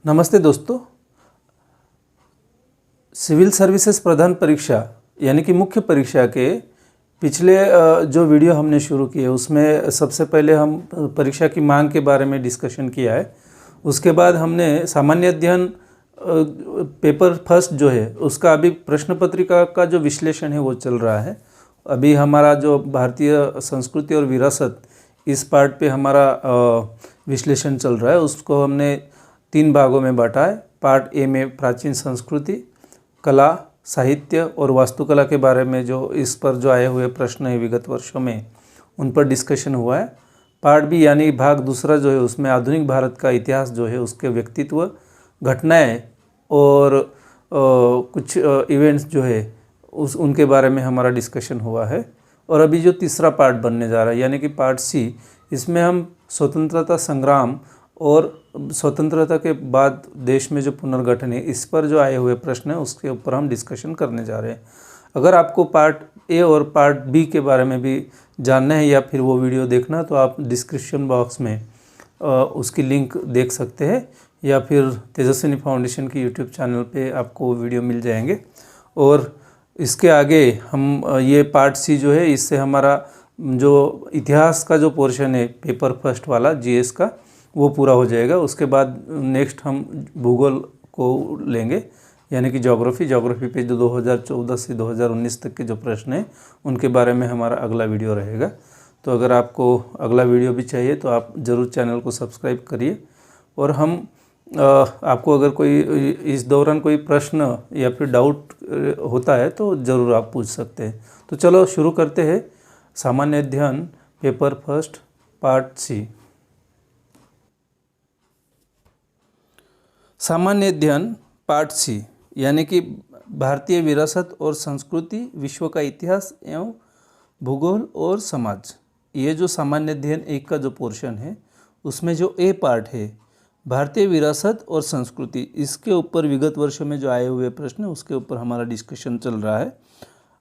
नमस्ते दोस्तों। Civil services प्रधान परीक्षा यानी कि मुख्य परीक्षा के पिछले जो वीडियो हमने शुरू किए उसमें सबसे पहले हम परीक्षा की मांग के बारे में डिस्कशन किया है। उसके बाद हमने सामान्य अध्ययन पेपर फर्स्ट जो है उसका अभी प्रश्न पत्रिका का जो विश्लेषण है वो चल रहा है। अभी हमारा जो भारतीय संस्कृति और विरासत इस पार्ट पे हमारा विश्लेषण चल रहा है। उसको हमने 3 भागों में बांटा है। पार्ट ए में प्राचीन संस्कृति, कला, साहित्य और वास्तुकला के बारे में जो इस पर जो आए हुए प्रश्न है विगत वर्षों में उन पर डिस्कशन हुआ है। पार्ट बी यानी भाग दूसरा जो है उसमें आधुनिक भारत का इतिहास जो है उसके व्यक्तित्व, घटनाएं और कुछ इवेंट्स जो है उनके बारे में हमारा डिस्कशन हुआ है। और अभी जो तीसरा पार्ट बनने जा रहा है यानी कि पार्ट सी, इसमें हम स्वतंत्रता संग्राम और स्वतंत्रता के बाद देश में जो पुनर्गठन है इस पर जो आए हुए प्रश्न हैं उसके ऊपर हम डिस्कशन करने जा रहे हैं। अगर आपको पार्ट ए और पार्ट बी के बारे में भी जानना है या फिर वो वीडियो देखना तो आप डिस्क्रिप्शन बॉक्स में उसकी लिंक देख सकते हैं या फिर तेजस्विनी फाउंडेशन की यूट्यूब चैनल पे आपको वीडियो मिल जाएंगे। और इसके आगे हम ये पार्ट सी जो है इससे हमारा जो इतिहास का जो पोर्शन है पेपर फर्स्ट वाला जीएस का वो पूरा हो जाएगा। उसके बाद नेक्स्ट हम भूगोल को लेंगे यानी कि ज्योग्राफी पे जो 2014 से 2019 तक के जो प्रश्न हैं उनके बारे में हमारा अगला वीडियो रहेगा। तो अगर आपको अगला वीडियो भी चाहिए तो आप ज़रूर चैनल को सब्सक्राइब करिए। और हम आपको अगर कोई इस दौरान कोई प्रश्न या फिर डाउट होता है तो ज़रूर आप पूछ सकते हैं। तो चलो शुरू करते हैं सामान्य अध्ययन पेपर फर्स्ट पार्ट सी। सामान्य अध्ययन पार्ट सी यानी कि भारतीय विरासत और संस्कृति, विश्व का इतिहास एवं भूगोल और समाज। ये जो सामान्य अध्ययन 1 का जो पोर्शन है उसमें जो ए पार्ट है भारतीय विरासत और संस्कृति, इसके ऊपर विगत वर्षों में जो आए हुए प्रश्न उसके ऊपर हमारा डिस्कशन चल रहा है।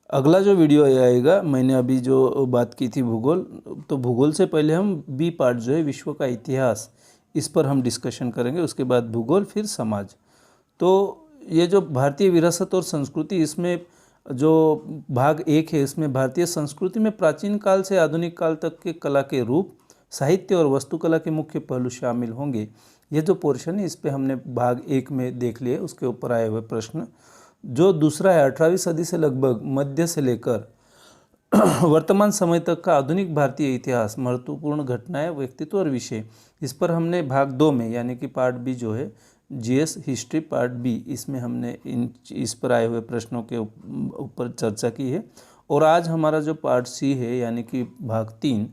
अगला जो वीडियो आएगा, मैंने अभी जो बात की थी भूगोल, तो भूगोल से पहले हम बी पार्ट जो है विश्व का इतिहास इस पर हम डिस्कशन करेंगे। उसके बाद भूगोल, फिर समाज। तो ये जो भारतीय विरासत और संस्कृति, इसमें जो भाग 1 है इसमें भारतीय संस्कृति में प्राचीन काल से आधुनिक काल तक के कला के रूप, साहित्य और वास्तुकला के मुख्य पहलू शामिल होंगे। ये जो पोर्शन है इस पे हमने भाग 1 में देख लिए, उसके ऊपर आए हुए प्रश्न। जो दूसरा है 18वीं सदी से लगभग मध्य से लेकर वर्तमान समय तक का आधुनिक भारतीय इतिहास, महत्वपूर्ण घटनाएं, व्यक्तित्व और विषय, इस पर हमने भाग 2 में यानी कि पार्ट बी जो है जीएस हिस्ट्री पार्ट बी, इसमें हमने इस पर आए हुए प्रश्नों के ऊपर चर्चा की है। और आज हमारा जो पार्ट सी है यानी कि भाग 3,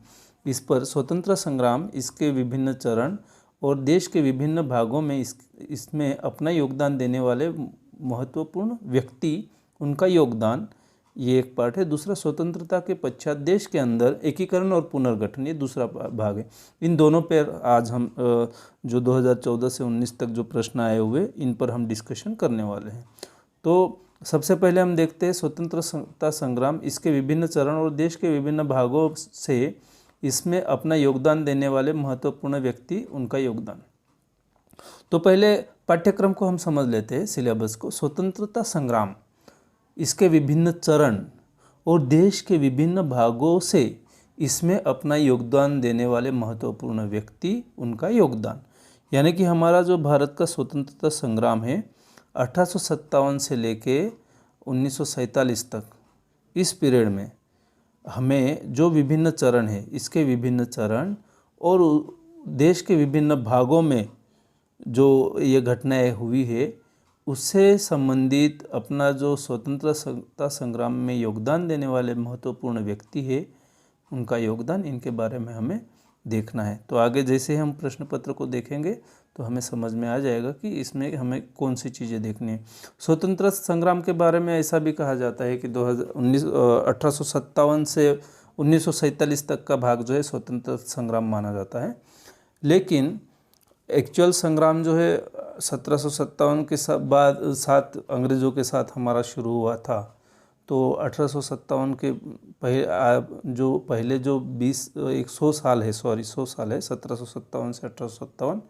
इस पर स्वतंत्र संग्राम, इसके विभिन्न चरण और देश के विभिन्न भागों में इसमें अपना योगदान देने वाले महत्वपूर्ण व्यक्ति, उनका योगदान, ये एक पार्ट है। दूसरा स्वतंत्रता के पश्चात देश के अंदर एकीकरण और पुनर्गठन, ये दूसरा भाग है। इन दोनों पर आज हम जो 2014 से 19 तक जो प्रश्न आए हुए इन पर हम डिस्कशन करने वाले हैं। तो सबसे पहले हम देखते हैं स्वतंत्रता संग्राम, इसके विभिन्न चरण और देश के विभिन्न भागों से इसमें अपना योगदान देने वाले महत्वपूर्ण व्यक्ति, उनका योगदान। तो पहले पाठ्यक्रम को हम समझ लेते हैं, सिलेबस को। स्वतंत्रता संग्राम, इसके विभिन्न चरण और देश के विभिन्न भागों से इसमें अपना योगदान देने वाले महत्वपूर्ण व्यक्ति, उनका योगदान। यानी कि हमारा जो भारत का स्वतंत्रता संग्राम है 1857 से लेके 1947 तक, इस पीरियड में हमें जो विभिन्न चरण है, इसके विभिन्न चरण और देश के विभिन्न भागों में जो ये घटनाएं हुई है उससे संबंधित अपना जो स्वतंत्रता संग्राम में योगदान देने वाले महत्वपूर्ण व्यक्ति है, उनका योगदान, इनके बारे में हमें देखना है। तो आगे जैसे हम प्रश्न पत्र को देखेंगे तो हमें समझ में आ जाएगा कि इसमें हमें कौन सी चीज़ें देखनी है। स्वतंत्रता संग्राम के बारे में ऐसा भी कहा जाता है कि 1857 से 1947 तक का भाग जो है स्वतंत्रता संग्राम माना जाता है। लेकिन एक्चुअल संग्राम जो है 1757 के साथ अंग्रेज़ों के साथ हमारा शुरू हुआ था। तो 1857 के पहले जो 100 साल है 1757 से 1857,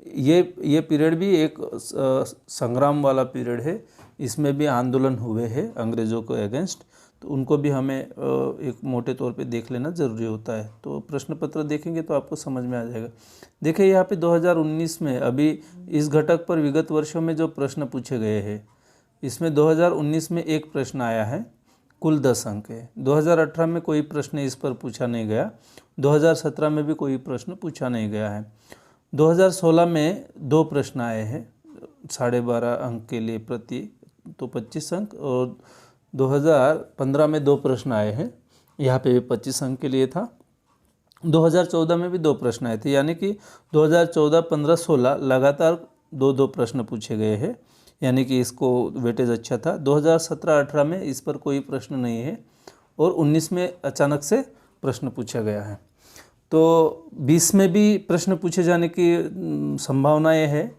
ये पीरियड भी एक संग्राम वाला पीरियड है। इसमें भी आंदोलन हुए हैं अंग्रेज़ों को अगेंस्ट, तो उनको भी हमें एक मोटे तौर पे देख लेना ज़रूरी होता है। तो प्रश्न पत्र देखेंगे तो आपको समझ में आ जाएगा। देखिए यहाँ पे 2019 में अभी इस घटक पर विगत वर्षों में जो प्रश्न पूछे गए हैं, इसमें 2019 में एक प्रश्न आया है, कुल 10 अंक है। 2018 में कोई प्रश्न इस पर पूछा नहीं गया, 2017 में भी कोई प्रश्न पूछा नहीं गया है। 2016 में 2 प्रश्न आए हैं 12.5 अंक के लिए प्रति, तो 25 अंक, और 2015 में 2 प्रश्न आए हैं, यहाँ पे भी 25 अंक के लिए था। 2014 में भी 2 प्रश्न आए थे, यानी कि 2014, 15, 16 लगातार 2-2 प्रश्न पूछे गए हैं, यानी कि इसको वेटेज अच्छा था। 2017-18 में इस पर कोई प्रश्न नहीं है, और 19 में अचानक से प्रश्न पूछा गया है। तो 20 में भी प्रश्न पूछे जाने की संभावनाएं है,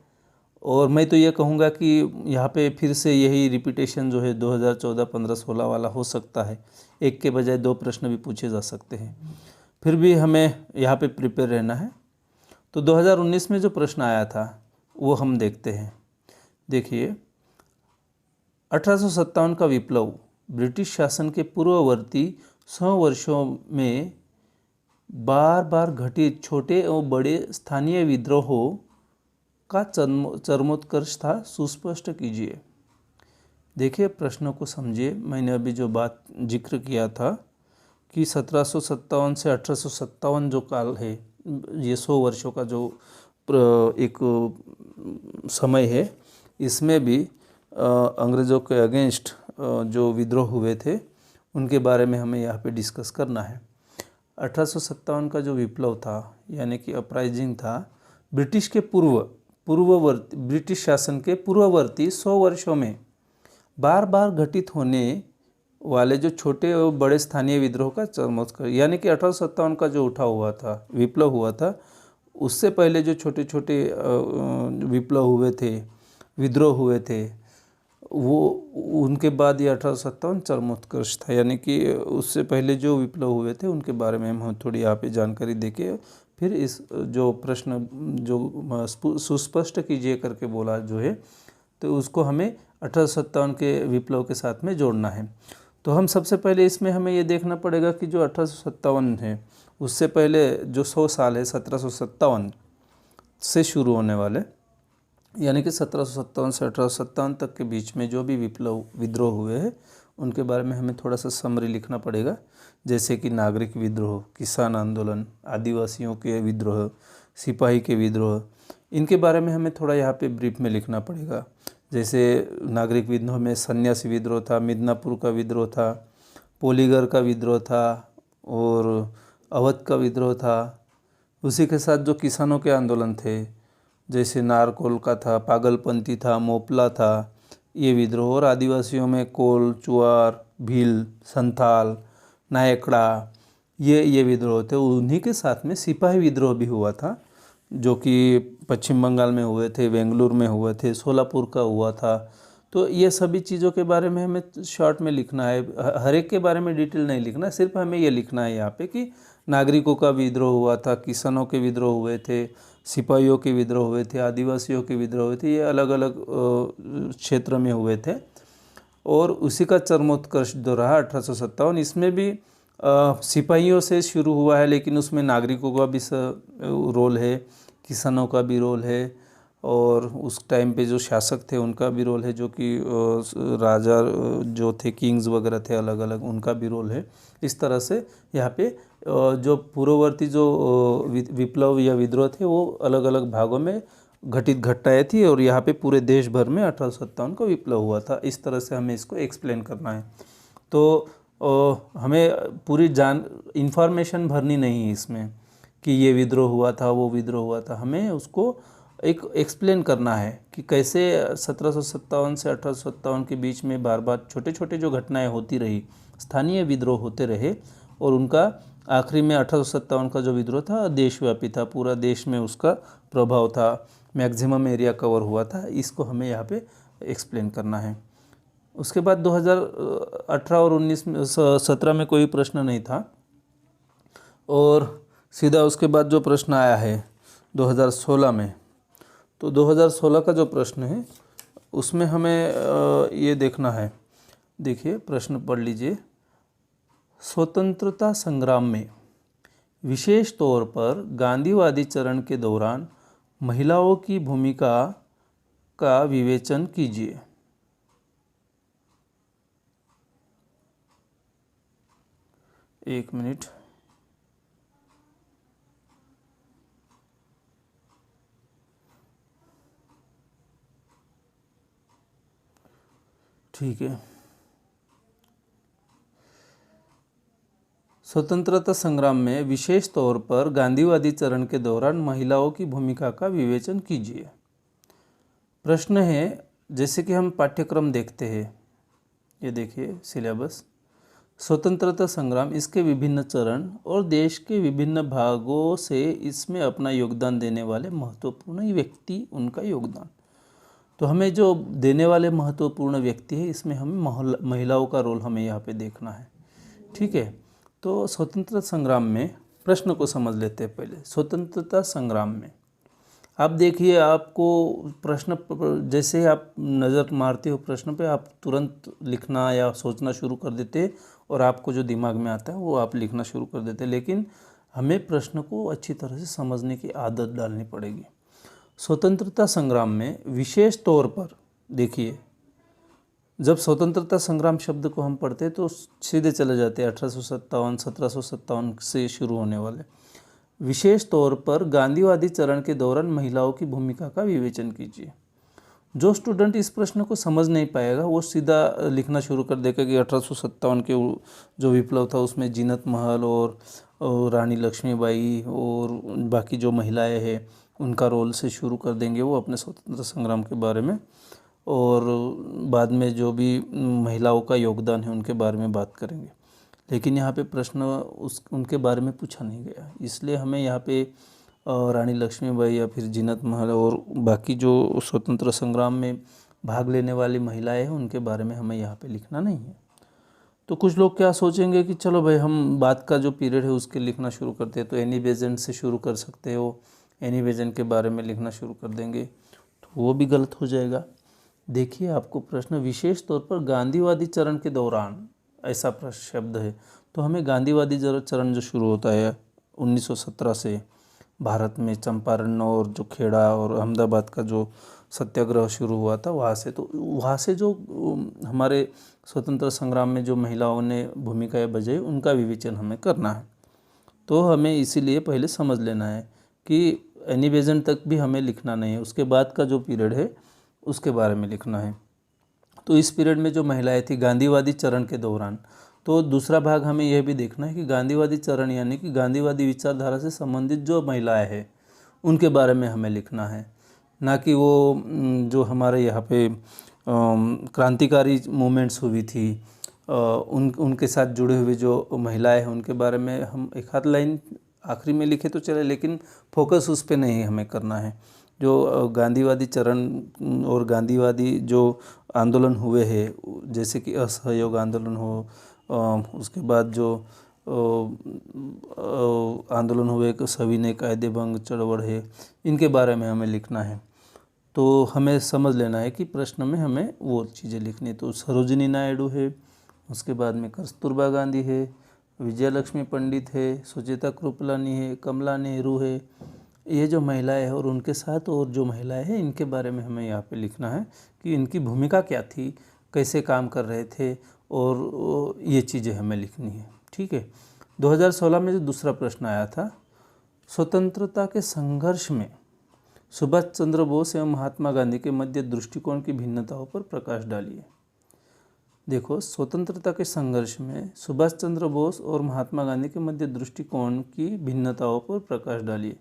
और मैं तो ये कहूँगा कि यहाँ पे फिर से यही रिपीटेशन जो है 2014, 15, 16 वाला हो सकता है। एक के बजाय 2 प्रश्न भी पूछे जा सकते हैं, फिर भी हमें यहाँ पे प्रिपेयर रहना है। तो 2019 में जो प्रश्न आया था वो हम देखते हैं। देखिए, 1857 का विप्लव ब्रिटिश शासन के पूर्ववर्ती 100 वर्षों में बार बार घटित छोटे और बड़े स्थानीय विद्रोहों का चरमोत्कर्ष था, सुस्पष्ट कीजिए। देखिए, प्रश्नों को समझिए। मैंने अभी जो बात जिक्र किया था कि 1757 से 1857 जो काल है, ये 100 वर्षों का जो एक समय है, इसमें भी अंग्रेज़ों के अगेंस्ट जो विद्रोह हुए थे उनके बारे में हमें यहाँ पे डिस्कस करना है। 1857 का जो विप्लव था, यानी कि अपराइजिंग था, ब्रिटिश के ब्रिटिश शासन के पूर्ववर्ती 100 वर्षों में बार बार घटित होने वाले जो छोटे और बड़े स्थानीय विद्रोह का चरमोत्कर्ष, यानी कि 1857 का जो उठा हुआ था, विप्लव हुआ था, उससे पहले जो छोटे छोटे विप्लव हुए थे, विद्रोह हुए थे, वो उनके बाद ये 1857 चरमोत्कर्ष था। यानी कि उससे पहले जो विप्लव हुए थे उनके बारे में हम थोड़ी यहाँ पे जानकारी देके फिर इस जो प्रश्न जो सुस्पष्ट कीजिए करके बोला जो है, तो उसको हमें 1857 के विप्लव के साथ में जोड़ना है। तो हम सबसे पहले इसमें हमें ये देखना पड़ेगा कि जो 1857 है, उससे पहले जो 100 साल है 1757 से शुरू होने वाले, यानी कि 1757 से 1857 तक के बीच में जो भी विद्रोह हुए हैं उनके बारे में हमें थोड़ा सा समरी लिखना पड़ेगा। जैसे कि नागरिक विद्रोह, किसान आंदोलन, आदिवासियों के विद्रोह, सिपाही के विद्रोह, इनके बारे में हमें थोड़ा यहाँ पे ब्रीफ में लिखना पड़ेगा। जैसे नागरिक विद्रोह में सन्यासी विद्रोह था, मिदनापुर का विद्रोह था, पोलीगर का विद्रोह था और अवध का विद्रोह था। उसी के साथ जो किसानों के आंदोलन थे, जैसे नारकोल का था, पागलपंथी था, मोपला था, ये विद्रोह। और आदिवासियों में कोल, चुआर, भील, संथाल, नायकड़ा, ये विद्रोह थे। उन्हीं के साथ में सिपाही विद्रोह भी हुआ था, जो कि पश्चिम बंगाल में हुए थे, बेंगलुरु में हुए थे, सोलापुर का हुआ था। तो ये सभी चीज़ों के बारे में हमें शॉर्ट में लिखना है, हर एक के बारे में डिटेल नहीं लिखना, सिर्फ हमें ये लिखना है यहाँ पे कि नागरिकों का विद्रोह हुआ था, किसानों के विद्रोह हुए थे, सिपाहियों के विद्रोह हुए थे, आदिवासियों के विद्रोह हुए थे, ये अलग अलग क्षेत्र में हुए थे। और उसी का चरमोत्कर्ष जो रहा 1857, इसमें भी सिपाहियों से शुरू हुआ है, लेकिन उसमें नागरिकों का भी रोल है, किसानों का भी रोल है, और उस टाइम पे जो शासक थे उनका भी रोल है, जो कि राजा जो थे, किंग्स वगैरह थे अलग अलग, उनका भी रोल है। इस तरह से यहाँ पे जो पूर्ववर्ती जो विप्लव या विद्रोह थे वो अलग अलग भागों में घटित घटनाएं थी, और यहाँ पे पूरे देश भर में 1857 को विप्लव हुआ था। इस तरह से हमें इसको एक्सप्लेन करना है। तो हमें पूरी इंफॉर्मेशन भरनी नहीं है इसमें कि ये विद्रोह हुआ था, वो विद्रोह हुआ था। हमें उसको एक एक्सप्लेन करना है कि कैसे 1757 से 1857 के बीच में बार बार छोटे छोटे जो घटनाएं होती रही, स्थानीय विद्रोह होते रहे, और उनका आखिरी में 1857 का जो विद्रोह था देशव्यापी था, पूरा देश में उसका प्रभाव था, मैक्सिमम एरिया कवर हुआ था। इसको हमें यहाँ पे एक्सप्लेन करना है। उसके बाद 2018 और 17 में कोई प्रश्न नहीं था, और सीधा उसके बाद जो प्रश्न आया है 2016 में, तो 2016 का जो प्रश्न है उसमें हमें ये देखना है। देखिए प्रश्न पढ़ लीजिए। स्वतंत्रता संग्राम में विशेष तौर पर गांधीवादी चरण के दौरान महिलाओं की भूमिका का विवेचन कीजिए। एक मिनट। ठीक है। स्वतंत्रता संग्राम में विशेष तौर पर गांधीवादी चरण के दौरान महिलाओं की भूमिका का विवेचन कीजिए। प्रश्न है, जैसे कि हम पाठ्यक्रम देखते हैं, ये देखिए सिलेबस। स्वतंत्रता संग्राम, इसके विभिन्न चरण और देश के विभिन्न भागों से इसमें अपना योगदान देने वाले महत्वपूर्ण व्यक्ति, उनका योगदान। तो हमें जो देने वाले महत्वपूर्ण व्यक्ति है, इसमें हमें महिलाओं का रोल हमें यहाँ पे देखना है। ठीक है। तो स्वतंत्रता संग्राम में प्रश्न को समझ लेते हैं पहले। स्वतंत्रता संग्राम में आप देखिए, आपको प्रश्न जैसे ही आप नज़र मारते हो प्रश्न पे, आप तुरंत लिखना या सोचना शुरू कर देते हैं और आपको जो दिमाग में आता है वो आप लिखना शुरू कर देते हैं। लेकिन हमें प्रश्न को अच्छी तरह से समझने की आदत डालनी पड़ेगी। स्वतंत्रता संग्राम में विशेष तौर पर देखिए, जब स्वतंत्रता संग्राम शब्द को हम पढ़ते हैं तो सीधे चले जाते हैं 1857 1757 से शुरू होने वाले। विशेष तौर पर गांधीवादी चरण के दौरान महिलाओं की भूमिका का विवेचन कीजिए। जो स्टूडेंट इस प्रश्न को समझ नहीं पाएगा वो सीधा लिखना शुरू कर देगा कि 1857 के जो विप्लव था उसमें जीनत महल और रानी लक्ष्मीबाई और बाकी जो महिलाएं हैं उनका रोल से शुरू कर देंगे वो अपने स्वतंत्रता संग्राम के बारे में, और बाद में जो भी महिलाओं का योगदान है उनके बारे में बात करेंगे। लेकिन यहाँ पे प्रश्न उनके बारे में पूछा नहीं गया, इसलिए हमें यहाँ पे रानी लक्ष्मीबाई या फिर जीनत महल और बाकी जो स्वतंत्र संग्राम में भाग लेने वाली महिलाएं हैं उनके बारे में हमें यहाँ पे लिखना नहीं है। तो कुछ लोग क्या सोचेंगे कि चलो भाई हम बाद का जो पीरियड है उसके लिखना शुरू करते हैं, तो एनी बेजेंट से शुरू कर सकते हो, एनी बेजेंट के बारे में लिखना शुरू कर देंगे, तो वो भी गलत हो जाएगा। देखिए आपको प्रश्न विशेष तौर पर गांधीवादी चरण के दौरान ऐसा प्रश्न शब्द है, तो हमें गांधीवादी चरण जो शुरू होता है 1917 से भारत में चंपारण और जो खेड़ा और अहमदाबाद का जो सत्याग्रह शुरू हुआ था वहाँ से जो हमारे स्वतंत्र संग्राम में जो महिलाओं ने भूमिकाएं बजाई उनका विवेचन हमें करना है। तो हमें इसीलिए पहले समझ लेना है कि एनी बेजेंट तक भी हमें लिखना नहीं है, उसके बाद का जो पीरियड है उसके बारे में लिखना है। तो इस पीरियड में जो महिलाएं थी गांधीवादी चरण के दौरान, तो दूसरा भाग हमें यह भी देखना है कि गांधीवादी चरण यानी कि गांधीवादी विचारधारा से संबंधित जो महिलाएं हैं उनके बारे में हमें लिखना है, ना कि वो जो हमारे यहाँ पे क्रांतिकारी मूवमेंट्स हुई थी उनके साथ जुड़े हुए जो महिलाएं हैं उनके बारे में हम एक आध लाइन आखिरी में लिखे तो चले, लेकिन फोकस उस पर नहीं हमें करना है। जो गांधीवादी चरण और गांधीवादी जो आंदोलन हुए हैं, जैसे कि असहयोग आंदोलन हो, उसके बाद जो आंदोलन हुए सविनय कायदे भंग चळवळ है, इनके बारे में हमें लिखना है। तो हमें समझ लेना है कि प्रश्न में हमें वो चीज़ें लिखनी। तो सरोजिनी नायडू है, उसके बाद में कस्तूरबा गांधी है, विजयलक्ष्मी पंडित है, सुचेता कृपलानी है, कमला नेहरू है, ये जो महिलाएं हैं और उनके साथ और जो महिलाएं हैं इनके बारे में हमें यहाँ पे लिखना है कि इनकी भूमिका क्या थी, कैसे काम कर रहे थे, और ये चीज़ें हमें लिखनी है। ठीक है। 2016 में जो दूसरा प्रश्न आया था, स्वतंत्रता के संघर्ष में सुभाष चंद्र बोस एवं महात्मा गांधी के मध्य दृष्टिकोण की भिन्नताओं पर प्रकाश डालिए। देखो, स्वतंत्रता के संघर्ष में सुभाष चंद्र बोस और महात्मा गांधी के मध्य दृष्टिकोण की भिन्नताओं पर प्रकाश डालिए।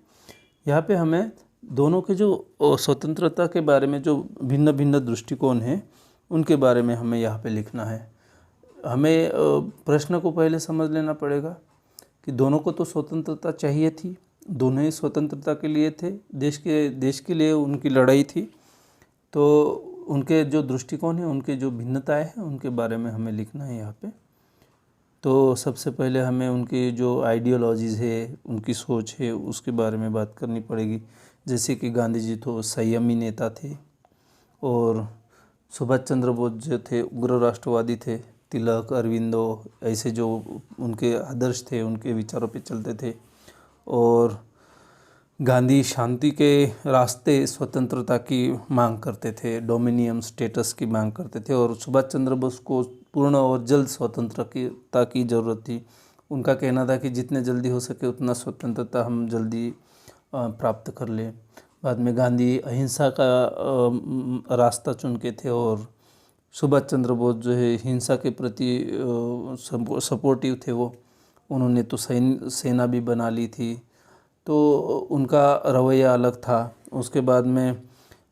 यहाँ पे हमें दोनों के जो स्वतंत्रता के बारे में जो भिन्न भिन्न दृष्टिकोण हैं उनके बारे में हमें यहाँ पे लिखना है। हमें प्रश्न को पहले समझ लेना पड़ेगा कि दोनों को तो स्वतंत्रता चाहिए थी, दोनों ही स्वतंत्रता के लिए थे, देश के लिए उनकी लड़ाई थी। तो उनके जो दृष्टिकोण हैं, उनके जो भिन्नताएं हैं, उनके बारे में हमें लिखना है यहाँ पे। तो सबसे पहले हमें उनकी जो आइडियोलॉजीज़ है, उनकी सोच है, उसके बारे में बात करनी पड़ेगी। जैसे कि गांधी जी तो संयमी नेता थे और सुभाष चंद्र बोस जो थे उग्र राष्ट्रवादी थे। तिलक, अरविंदो ऐसे जो उनके आदर्श थे, उनके विचारों पे चलते थे। और गांधी शांति के रास्ते स्वतंत्रता की मांग करते थे, डोमिनियन स्टेटस की मांग करते थे। और सुभाष चंद्र बोस को पूर्ण और जल्द स्वतंत्रता की ज़रूरत थी। उनका कहना था कि जितने जल्दी हो सके उतना स्वतंत्रता हम जल्दी प्राप्त कर लें। बाद में गांधी अहिंसा का रास्ता चुन के थे और सुभाष चंद्र बोस जो है हिंसा के प्रति सपोर्टिव थे। वो उन्होंने तो सेना भी बना ली थी, तो उनका रवैया अलग था। उसके बाद में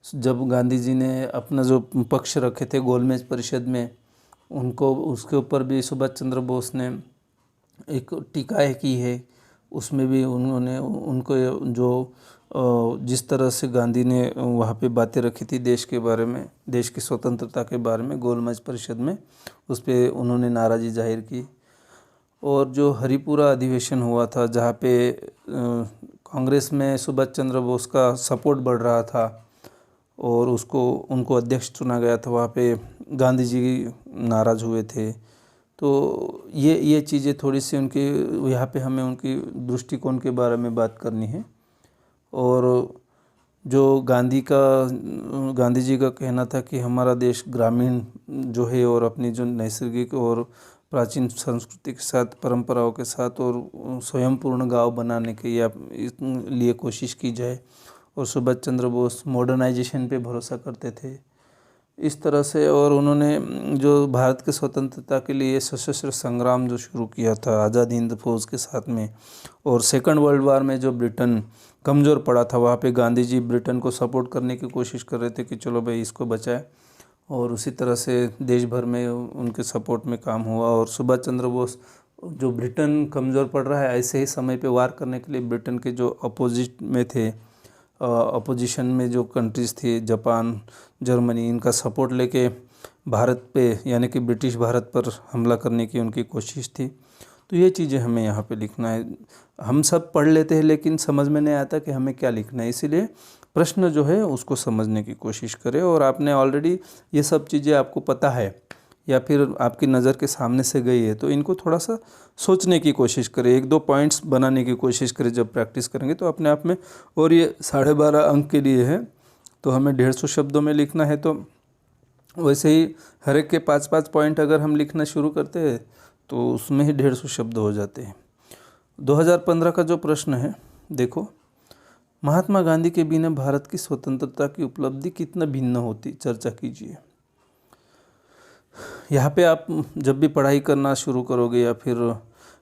जब गांधी जी ने अपना जो पक्ष रखे थे गोलमेज परिषद में, उनको उसके ऊपर भी सुभाष चंद्र बोस ने एक टीकाएँ की है। उसमें भी उन्होंने उनको जो जिस तरह से गांधी ने वहाँ पे बातें रखी थी देश के बारे में, देश की स्वतंत्रता के बारे में गोलमेज परिषद में, उस पर उन्होंने नाराज़गी जाहिर की। और जो हरिपुरा अधिवेशन हुआ था जहाँ पे कांग्रेस में सुभाष चंद्र बोस का सपोर्ट बढ़ रहा था और उनको अध्यक्ष चुना गया था, वहाँ पे गांधी जी नाराज़ हुए थे। तो ये चीज़ें थोड़ी सी उनके यहाँ पे हमें उनकी दृष्टिकोण के बारे में बात करनी है। और जो गांधी जी का कहना था कि हमारा देश ग्रामीण जो है और अपनी जो नैसर्गिक और प्राचीन संस्कृति के साथ, परंपराओं के साथ और स्वयं पूर्ण गांव बनाने के लिए कोशिश की जाए। और सुभाष चंद्र बोस मॉडर्नाइजेशन पे भरोसा करते थे इस तरह से। और उन्होंने जो भारत के स्वतंत्रता के लिए सशस्त्र संग्राम जो शुरू किया था आज़ाद हिंद फौज के साथ में, और सेकंड वर्ल्ड वार में जो ब्रिटेन कमज़ोर पड़ा था वहाँ पे गांधी जी ब्रिटेन को सपोर्ट करने की कोशिश कर रहे थे कि चलो भाई इसको बचाए। और उसी तरह से देश भर में उनके सपोर्ट में काम हुआ। और सुभाष चंद्र बोस जो ब्रिटेन कमज़ोर पड़ रहा है ऐसे ही समय पे वार करने के लिए ब्रिटेन के जो अपोजिट में थे, अपोजिशन में जो कंट्रीज़ थी, जापान, जर्मनी, इनका सपोर्ट लेके भारत पे यानी कि ब्रिटिश भारत पर हमला करने की उनकी कोशिश थी। तो ये चीज़ें हमें यहाँ पे लिखना है। हम सब पढ़ लेते हैं लेकिन समझ में नहीं आता कि हमें क्या लिखना है, इसीलिए प्रश्न जो है उसको समझने की कोशिश करें। और आपने ऑलरेडी ये सब चीज़ें आपको पता है या फिर आपकी नज़र के सामने से गई है, तो इनको थोड़ा सा सोचने की कोशिश करें, 1-2 पॉइंट्स बनाने की कोशिश करें। जब प्रैक्टिस करेंगे तो अपने आप में, और ये 12.5 अंक के लिए है तो हमें 150 शब्दों में लिखना है। तो वैसे ही हर एक के 5-5 पॉइंट अगर हम लिखना शुरू करते हैं तो उसमें ही 150 शब्द हो जाते हैं। 2015 का जो प्रश्न है देखो, महात्मा गांधी के बिना भारत की स्वतंत्रता की उपलब्धि कितना भिन्न होती, चर्चा कीजिए। यहाँ पे आप जब भी पढ़ाई करना शुरू करोगे या फिर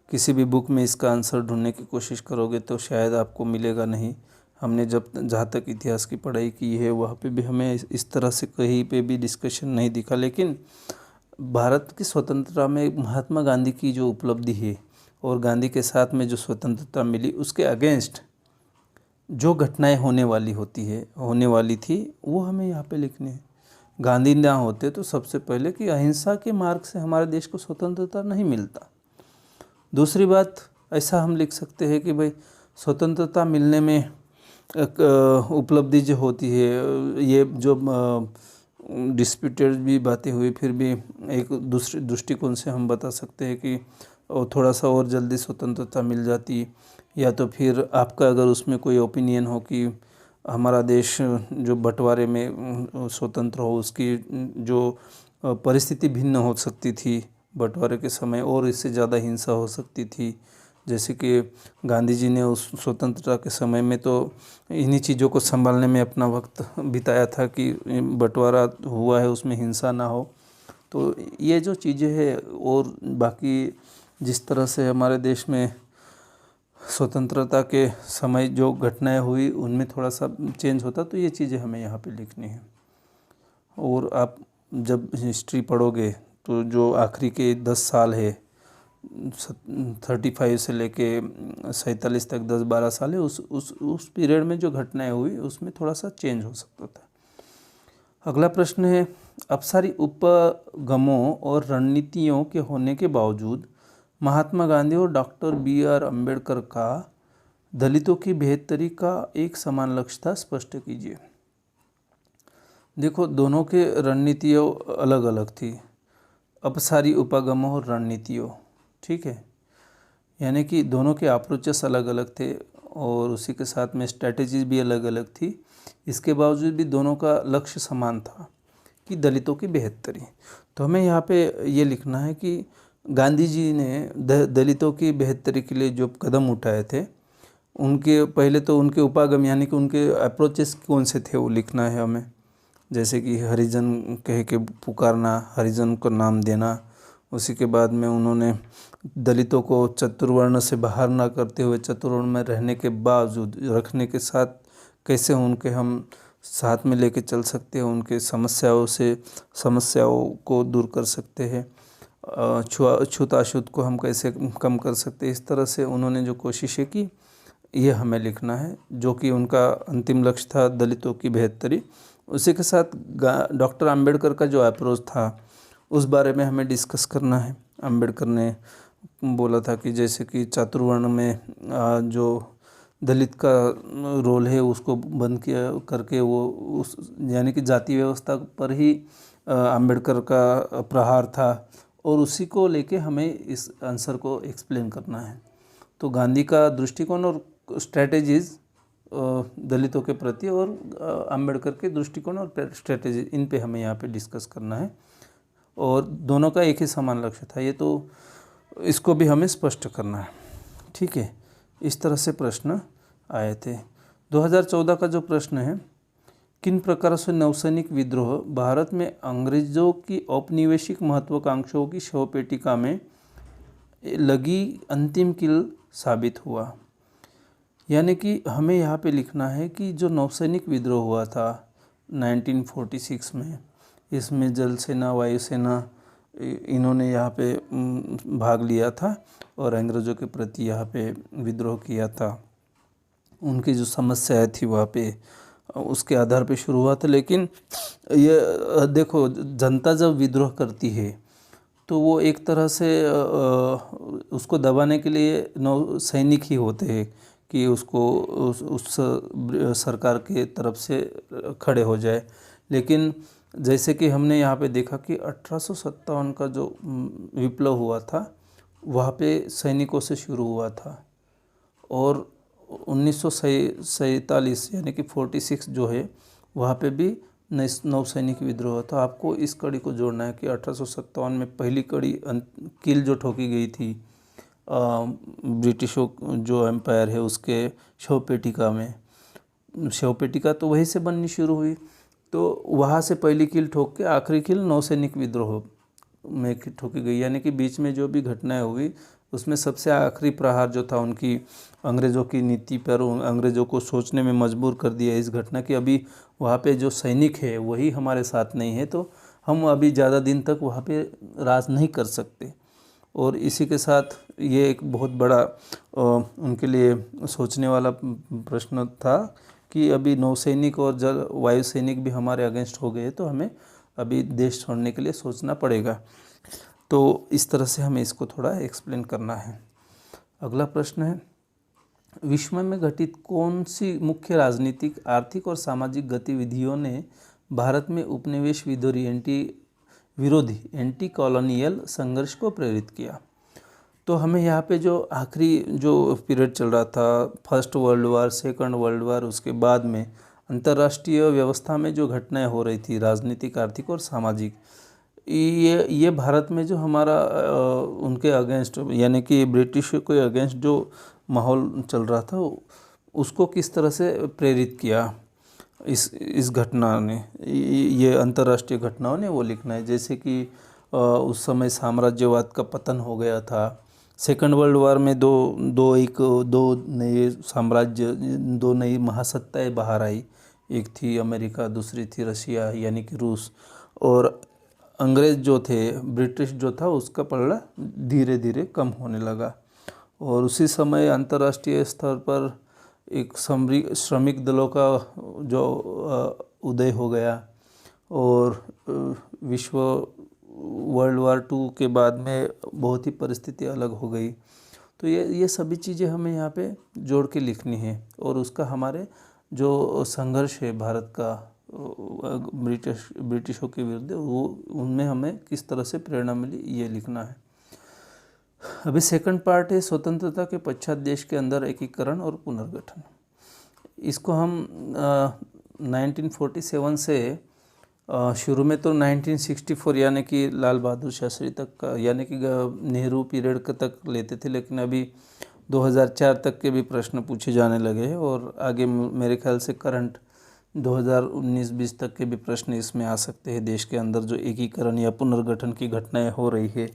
किसी भी बुक में इसका आंसर ढूंढने की कोशिश करोगे तो शायद आपको मिलेगा नहीं। हमने जहाँ तक इतिहास की पढ़ाई की है वहाँ पे भी हमें इस तरह से कहीं पे भी डिस्कशन नहीं दिखा। लेकिन भारत की स्वतंत्रता में महात्मा गांधी की जो उपलब्धि है और गांधी के साथ में जो स्वतंत्रता मिली उसके अगेंस्ट जो घटनाएं होने वाली थी वो हमें यहाँ पे लिखनी है। गांधी ना होते तो सबसे पहले कि अहिंसा के मार्ग से हमारे देश को स्वतंत्रता नहीं मिलता। दूसरी बात ऐसा हम लिख सकते हैं कि भाई स्वतंत्रता मिलने में एक उपलब्धि जो होती है, ये जो डिस्प्यूटेड भी बातें हुई, फिर भी एक दूसरे दृष्टिकोण से हम बता सकते हैं कि थोड़ा सा और जल्दी स्वतंत्रता मिल जाती, या तो फिर आपका अगर उसमें कोई ओपिनियन हो कि हमारा देश जो बंटवारे में स्वतंत्र हो, उसकी जो परिस्थिति भिन्न हो सकती थी बंटवारे के समय, और इससे ज़्यादा हिंसा हो सकती थी। जैसे कि गांधी जी ने उस स्वतंत्रता के समय में तो इन्हीं चीज़ों को संभालने में अपना वक्त बिताया था कि बंटवारा हुआ है उसमें हिंसा ना हो। तो ये जो चीज़ें हैं, और बाकी जिस तरह से हमारे देश में स्वतंत्रता के समय जो घटनाएं हुई उनमें थोड़ा सा चेंज होता, तो ये चीज़ें हमें यहाँ पे लिखनी है। और आप जब हिस्ट्री पढ़ोगे तो जो आखिरी के 10 साल है 35 से लेके 47 तक 10-12 साल है, उस पीरियड में जो घटनाएं हुई उसमें थोड़ा सा चेंज हो सकता था। अगला प्रश्न है, अब सारी उपगमों और रणनीतियों के होने के बावजूद महात्मा गांधी और डॉक्टर बी आर अम्बेडकर का दलितों की बेहतरी का एक समान लक्ष्य था, स्पष्ट कीजिए। देखो, दोनों के रणनीतियों अलग अलग थी, अपसारी उपागमों और रणनीतियों, ठीक है। यानी कि दोनों के अप्रोचेस अलग अलग थे और उसी के साथ में स्ट्रैटेजीज भी अलग अलग थी। इसके बावजूद भी दोनों का लक्ष्य समान था कि दलितों की बेहतरी। तो हमें यहाँ पे ये लिखना है कि गांधी जी ने दलितों की बेहतरी के लिए जो कदम उठाए थे, उनके पहले तो उनके उपागम यानी कि उनके अप्रोचेस कौन से थे वो लिखना है हमें। जैसे कि हरिजन कह के पुकारना, हरिजन को नाम देना। उसी के बाद में उन्होंने दलितों को चतुर्वर्ण से बाहर ना करते हुए चतुर्वर्ण में रहने के बावजूद रखने के साथ कैसे उनके हम साथ में लेके चल सकते हैं, उनके समस्याओं को दूर कर सकते हैं, छूत-अछूत को हम कैसे कम कर सकते हैं। इस तरह से उन्होंने जो कोशिशें की, ये हमें लिखना है, जो कि उनका अंतिम लक्ष्य था दलितों की बेहतरी। उसी के साथ डॉक्टर अंबेडकर का जो अप्रोच था उस बारे में हमें डिस्कस करना है। अंबेडकर ने बोला था कि जैसे कि चातुर्वर्ण में जो दलित का रोल है उसको बंद किया करके वो उस यानी कि जाति व्यवस्था पर ही अंबेडकर का प्रहार था और उसी को लेके हमें इस आंसर को एक्सप्लेन करना है। तो गांधी का दृष्टिकोण और स्ट्रैटेजीज दलितों के प्रति और अंबेडकर के दृष्टिकोण और स्ट्रैटेजी, इन पे हमें यहाँ पे डिस्कस करना है और दोनों का एक ही समान लक्ष्य था। ये तो इसको भी हमें स्पष्ट करना है, ठीक है। इस तरह से प्रश्न आए थे। 2014 का जो प्रश्न है, किन प्रकार से नौसैनिक विद्रोह भारत में अंग्रेजों की औपनिवेशिक महत्वाकांक्षाओं की शवपेटिका में लगी अंतिम कील साबित हुआ। यानी कि हमें यहाँ पे लिखना है कि जो नौसैनिक विद्रोह हुआ था 1946 में, इसमें जल सेना, वायुसेना इन्होंने यहाँ पे भाग लिया था और अंग्रेज़ों के प्रति यहाँ पे विद्रोह किया था। उनकी जो समस्याएं थी वहाँ पे उसके आधार पे शुरू हुआ था। लेकिन ये देखो, जनता जब विद्रोह करती है तो वो एक तरह से उसको दबाने के लिए नौ सैनिक ही होते हैं कि उसको उस सरकार के तरफ से खड़े हो जाए। लेकिन जैसे कि हमने यहाँ पे देखा कि 1857 का जो विप्लव हुआ था वहाँ पे सैनिकों से शुरू हुआ था और 1947 यानी कि 46 जो है वहाँ पे भी नौसैनिक विद्रोह था। आपको इस कड़ी को जोड़ना है कि 1857 में पहली कड़ी कील जो ठोकी गई थी ब्रिटिशों जो एम्पायर है उसके शवपेटिका में, शवपेटिका तो वहीं से बननी शुरू हुई। तो वहाँ से पहली कील ठोक के आखिरी कील नौसैनिक विद्रोह में ठोकी गई। यानी कि बीच में जो भी घटनाएं हुई उसमें सबसे आखिरी प्रहार जो था उनकी अंग्रेज़ों की नीति पर, अंग्रेज़ों को सोचने में मजबूर कर दिया इस घटना की अभी वहाँ पे जो सैनिक है वही हमारे साथ नहीं है तो हम अभी ज़्यादा दिन तक वहाँ पे राज नहीं कर सकते। और इसी के साथ ये एक बहुत बड़ा उनके लिए सोचने वाला प्रश्न था कि अभी नौसैनिक और जल वायु सैनिक भी हमारे अगेंस्ट हो गए तो हमें अभी देश छोड़ने के लिए सोचना पड़ेगा। तो इस तरह से हमें इसको थोड़ा एक्सप्लेन करना है। अगला प्रश्न है, विश्व में घटित कौन सी मुख्य राजनीतिक, आर्थिक और सामाजिक गतिविधियों ने भारत में उपनिवेश विरोधी एंटी कॉलोनियल संघर्ष को प्रेरित किया? तो हमें यहाँ पे जो आखिरी जो पीरियड चल रहा था, first world war, second world war, उसके बाद में अंतर्राष्ट्रीय व्यवस्था में जो घटनाएं हो रही थी राजनीतिक, आर्थिक और सामाजिक, ये भारत में जो हमारा उनके अगेंस्ट यानी कि ब्रिटिश के अगेंस्ट जो माहौल चल रहा था उसको किस तरह से प्रेरित किया इस घटना ने, ये अंतर्राष्ट्रीय घटनाओं ने वो लिखना है। जैसे कि उस समय साम्राज्यवाद का पतन हो गया था। सेकंड वर्ल्ड वार में दो नए साम्राज्य, दो नई महासत्ताएं बाहर आई। एक थी अमेरिका, दूसरी थी रशिया यानी कि रूस। और अंग्रेज़ जो थे, ब्रिटिश जो था, उसका पलड़ा धीरे धीरे कम होने लगा। और उसी समय अंतर्राष्ट्रीय स्तर पर एक श्रमिक दलों का जो उदय हो गया और वर्ल्ड वार 2 के बाद में बहुत ही परिस्थिति अलग हो गई। तो ये सभी चीज़ें हमें यहाँ पे जोड़ के लिखनी है। और उसका हमारे जो संघर्ष है भारत का ब्रिटिशों के विरुद्ध, वो उनमें हमें किस तरह से प्रेरणा मिली, ये लिखना है। अभी सेकंड पार्ट है स्वतंत्रता के पश्चात देश के अंदर एकीकरण और पुनर्गठन। इसको हम 1947 से शुरू में तो 1964 यानी कि लाल बहादुर शास्त्री तक का, यानी कि नेहरू पीरियड तक लेते थे, लेकिन अभी 2004 तक के भी प्रश्न पूछे जाने लगे हैं और आगे मेरे ख्याल से करंट 2019-20 तक के भी प्रश्न इसमें आ सकते हैं। देश के अंदर जो एकीकरण या पुनर्गठन की घटनाएं हो रही है,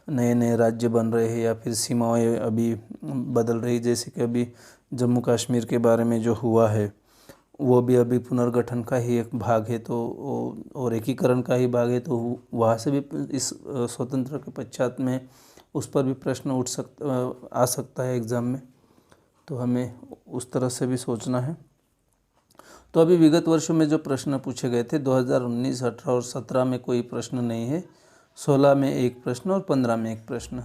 नए नए राज्य बन रहे हैं या फिर सीमाएं अभी बदल रही, जैसे कि अभी जम्मू कश्मीर के बारे में जो हुआ है वो भी अभी पुनर्गठन का ही एक भाग है, तो और एकीकरण का ही भाग है। तो वहाँ से भी इस स्वतंत्र के पश्चात में उस पर भी प्रश्न आ सकता है एग्ज़ाम में, तो हमें उस तरह से भी सोचना है। तो अभी विगत वर्षों में जो प्रश्न पूछे गए थे 2019, 18 और 17 में कोई प्रश्न नहीं है, 16 में एक प्रश्न और 15 में एक प्रश्न।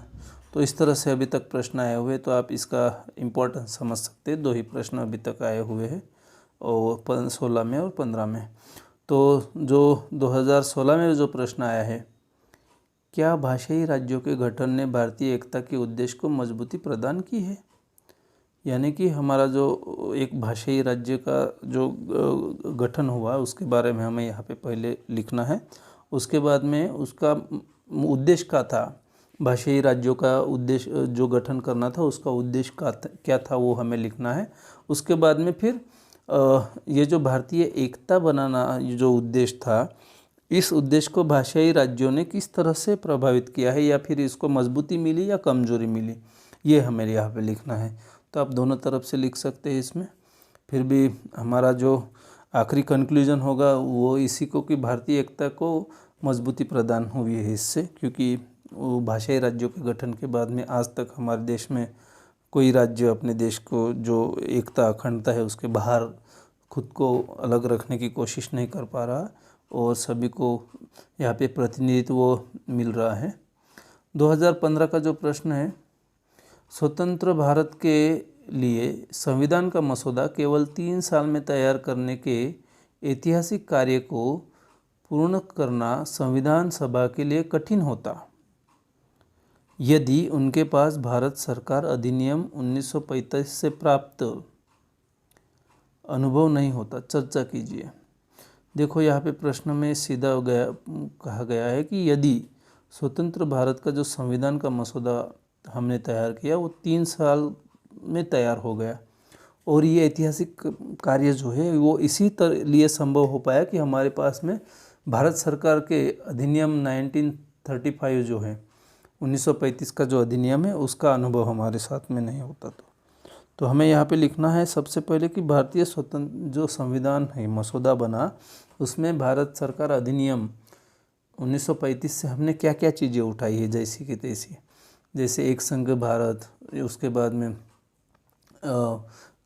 तो इस तरह से अभी तक प्रश्न आए हुए, तो आप इसका इम्पोर्टेंस समझ सकते हैं। 2 ही प्रश्न अभी तक आए हुए हैं, और 16 में और 15 में। तो जो 2016 में जो प्रश्न आया है, क्या भाषाई राज्यों के गठन ने भारतीय एकता के उद्देश्य को मजबूती प्रदान की है? यानी कि हमारा जो एक भाषाई राज्य का जो गठन हुआ उसके बारे में हमें यहाँ पे पहले लिखना है। उसके बाद में उसका उद्देश्य क्या था, भाषाई राज्यों का उद्देश्य जो गठन करना था उसका उद्देश्य क्या था, वो हमें लिखना है। उसके बाद में फिर ये जो भारतीय एकता बनाना जो उद्देश्य था, इस उद्देश्य को भाषाई राज्यों ने किस तरह से प्रभावित किया है, या फिर इसको मजबूती मिली या कमजोरी मिली, ये हमें यहाँ पे लिखना है। तो आप दोनों तरफ से लिख सकते हैं इसमें। फिर भी हमारा जो आखिरी कंक्लूजन होगा वो इसी को कि भारतीय एकता को मजबूती प्रदान हुई है इससे, क्योंकि वो भाषाई राज्यों के गठन के बाद में आज तक हमारे देश में कोई राज्य अपने देश को जो एकता अखंडता है उसके बाहर खुद को अलग रखने की कोशिश नहीं कर पा रहा, और सभी को यहाँ पे प्रतिनिधित्व मिल रहा है। 2015 का जो प्रश्न है, स्वतंत्र भारत के लिए संविधान का मसौदा केवल 3 साल में तैयार करने के ऐतिहासिक कार्य को पूर्ण करना संविधान सभा के लिए कठिन होता यदि उनके पास भारत सरकार अधिनियम 1945 से प्राप्त अनुभव नहीं होता। चर्चा कीजिए। देखो यहाँ पे प्रश्न में सीधा कहा गया है कि यदि स्वतंत्र भारत का जो संविधान का मसौदा हमने तैयार किया वो 3 साल में तैयार हो गया, और ये ऐतिहासिक कार्य जो है वो इसी लिए संभव हो पाया कि हमारे पास में भारत सरकार के अधिनियम 1935 जो है 1935 का जो अधिनियम है उसका अनुभव हमारे साथ में नहीं होता। तो हमें यहाँ पे लिखना है सबसे पहले कि भारतीय स्वतंत्र जो संविधान है मसौदा बना, उसमें भारत सरकार अधिनियम 1935 से हमने क्या क्या चीज़ें उठाई है जैसी की तैसी, जैसे एक संघ भारत, उसके बाद में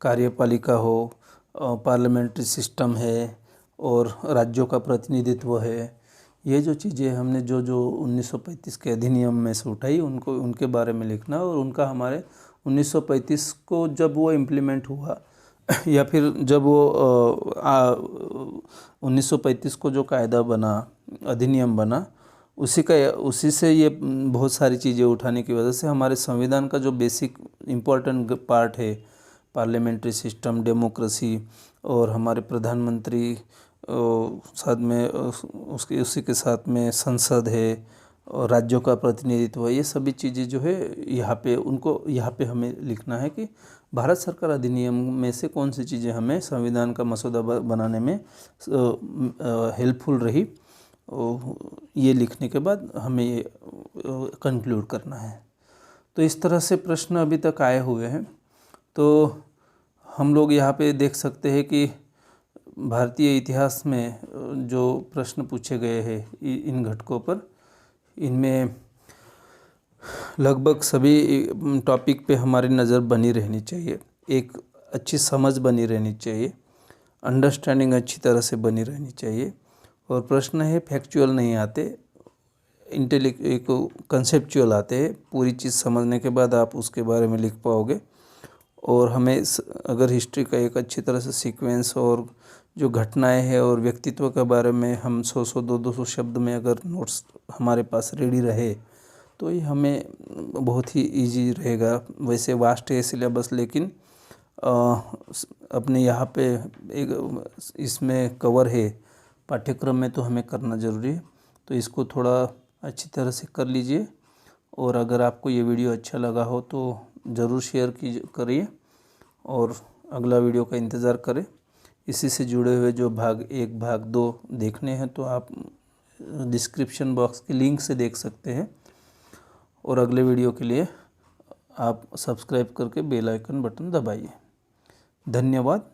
कार्यपालिका हो, पार्लियामेंट्री सिस्टम है, और राज्यों का प्रतिनिधित्व है। ये जो चीज़ें हमने जो 1935 के अधिनियम में से उठाई उनको उनके बारे में लिखना, और उनका हमारे 1935 को जब वो इम्प्लीमेंट हुआ या फिर जब वो 1935 को जो कायदा बना, अधिनियम बना, उसी से ये बहुत सारी चीज़ें उठाने की वजह से हमारे संविधान का जो बेसिक इम्पोर्टेंट पार्ट है, पार्लियामेंट्री सिस्टम, डेमोक्रेसी, और हमारे प्रधानमंत्री साथ में उसी के साथ में संसद है और राज्यों का प्रतिनिधित्व, ये सभी चीज़ें जो है यहाँ पे हमें लिखना है कि भारत सरकार अधिनियम में से कौन सी चीज़ें हमें संविधान का मसौदा बनाने में हेल्पफुल रही। ये लिखने के बाद हमें ये कंक्लूड करना है। तो इस तरह से प्रश्न अभी तक आए हुए हैं। तो हम लोग यहाँ पे देख सकते हैं कि भारतीय इतिहास में जो प्रश्न पूछे गए हैं इन घटकों पर, इनमें लगभग सभी टॉपिक पे हमारी नज़र बनी रहनी चाहिए, एक अच्छी समझ बनी रहनी चाहिए, अंडरस्टैंडिंग अच्छी तरह से बनी रहनी चाहिए। और प्रश्न है फैक्चुअल नहीं आते, एक कंसेप्चुअल आते हैं। पूरी चीज़ समझने के बाद आप उसके बारे में लिख पाओगे। और हमें अगर हिस्ट्री का एक अच्छी तरह से सीक्वेंस और जो घटनाएं हैं और व्यक्तित्व के बारे में हम 100-100 200 शब्द में अगर नोट्स हमारे पास रेडी रहे तो ये हमें बहुत ही इजी रहेगा। वैसे वास्ट है सिलेबस, लेकिन अपने यहाँ पे एक इसमें कवर है पाठ्यक्रम में, तो हमें करना ज़रूरी है। तो इसको थोड़ा अच्छी तरह से कर लीजिए। और अगर आपको ये वीडियो अच्छा लगा हो तो ज़रूर शेयर करिए और अगला वीडियो का इंतज़ार करें। इसी से जुड़े हुए जो भाग 1 भाग 2 देखने हैं तो आप डिस्क्रिप्शन बॉक्स के लिंक से देख सकते हैं। और अगले वीडियो के लिए आप सब्सक्राइब करके बेल आइकन बटन दबाइए। धन्यवाद।